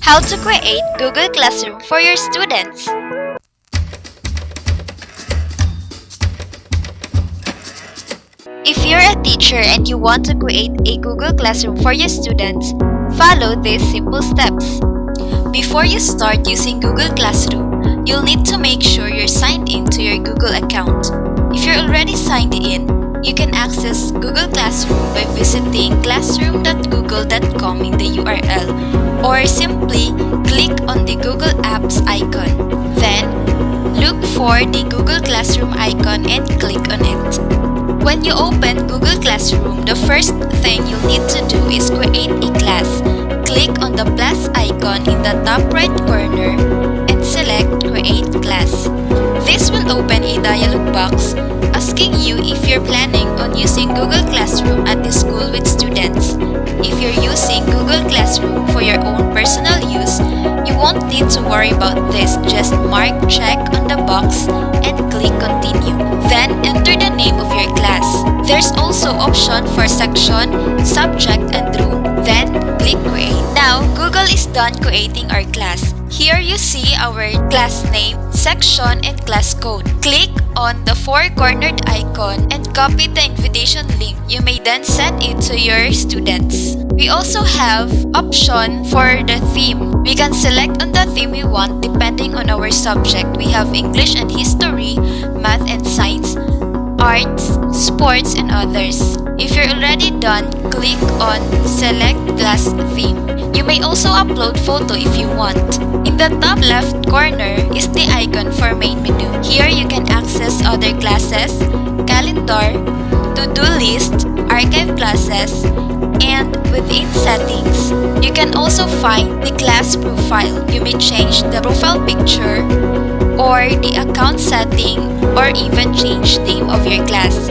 How to create Google Classroom for your students. If you're a teacher and you want to create a Google Classroom for your students, follow these simple steps. Before you start using Google Classroom, you'll need to make sure you're signed in to your Google account. If you're already signed in, you can access Google Classroom by visiting classroom.google.com in the URL, or simply click on the Google Apps icon. Then, look for the Google Classroom icon and click on it. When you open Google Classroom, the first thing you'll need to do is create a class. Click on the plus icon in the top right corner and select Create Class. This will open a dialog box asking you if you're planning on using Google Classroom at the school with students. If you're using Google Classroom for your own personal use, you won't need to worry about this. Just mark check on the box and click Continue. Then enter the name of your class. There's also option for section, subject, and room. Then click Create. Now, Google is done creating our class. Here you see our class name, section, and class code. Click on the four-cornered icon and copy the invitation link. You may then send it to your students. We also have option for the theme. We can select on the theme we want depending on our subject. We have English and History, Math and Science, Arts, Sports, and others. If you're already done, click on Select Class Theme. You may also upload photo if you want. In the top left corner is the icon for main menu. Here you can access other classes, calendar, to-do list, archive classes, and within settings, you can also find the class profile. You may change the profile picture or the account setting or even change name of your class.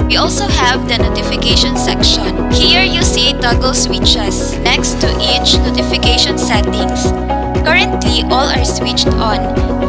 We also have the notification section. Here you see toggle switches next to each notification settings. Currently, all are switched on.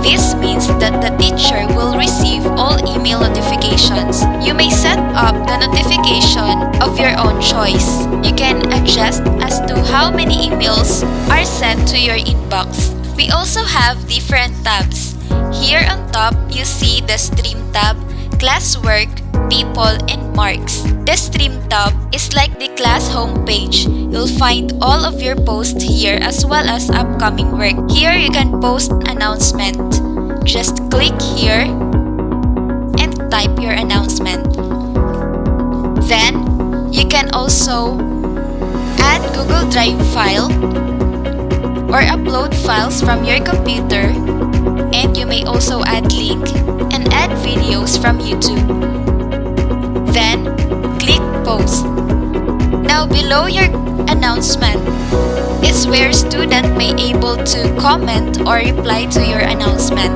This means that the teacher will receive all email notifications. You may set up the notification of your own choice. You can adjust as to how many emails are sent to your inbox. We also have different tabs. Here on top, you see the Stream tab, Classwork, People, and Marks. The Stream tab is like the class homepage. You'll find all of your posts here as well as upcoming work. Here you can post announcement. Just click here and type your announcement. Then, you can also add Google Drive file or upload files from your computer, and you may also add link and add videos from YouTube. Then, click Post. Now, below your announcement is where student may able to comment or reply to your announcement.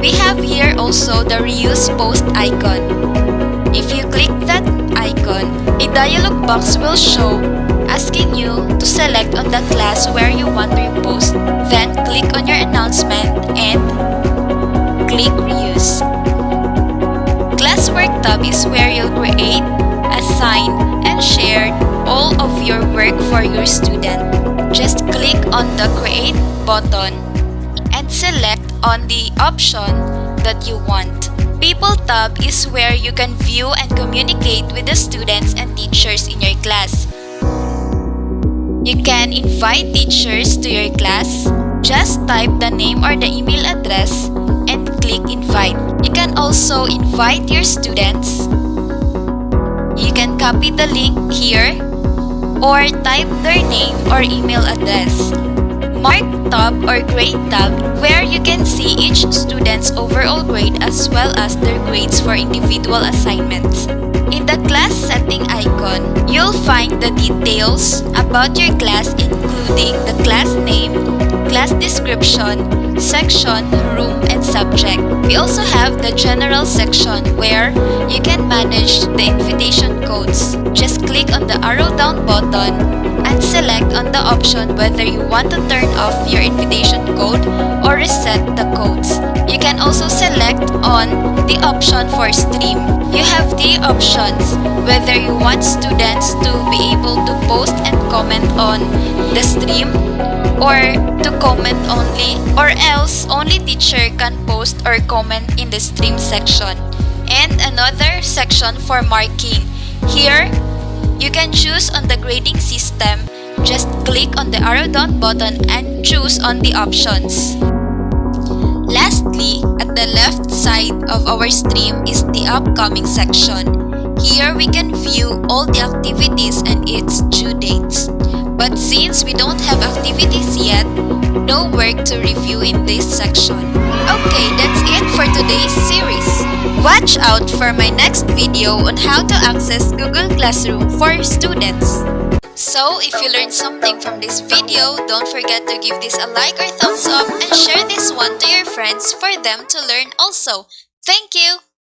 We have here also the Reuse Post icon. If you click that icon, a dialog box will show asking you to select on the class where you want to repost. Then, click on your announcement and click Reuse. Classwork tab is where you'll create, assign, and share all of your work for your student. Just click on the Create button and select on the option that you want. People tab is where you can view and communicate with the students and teachers in your class. You can invite teachers to your class. Just type the name or the email address and click Invite. You can also invite your students. You can copy the link here or type their name or email address. Mark tab or Grade tab where you can see each student's overall grade as well as their grades for individual assignments. In the class setting icon, you'll find the details about your class including the class name, class description, section, room, and subject. We also have the general section where you can manage the invitation codes. Just click on the arrow down button and select on the option whether you want to turn off your invitation code or reset the codes. You can also select on the option for stream. You have the options whether you want students to be able to post and comment on the stream or to comment only, or else only teacher can post or comment in the stream section. And another section for marking. Here, you can choose on the grading system. Just click on the arrow down button and choose on the options. Lastly, at the left side of our stream is the upcoming section. Here we can view all the activities and its due dates. But since we don't have activities yet, no work to review in this section. Okay, that's it for today's series. Watch out for my next video on how to access Google Classroom for students. So, if you learned something from this video, don't forget to give this a like or thumbs up and share this one to your friends for them to learn also. Thank you!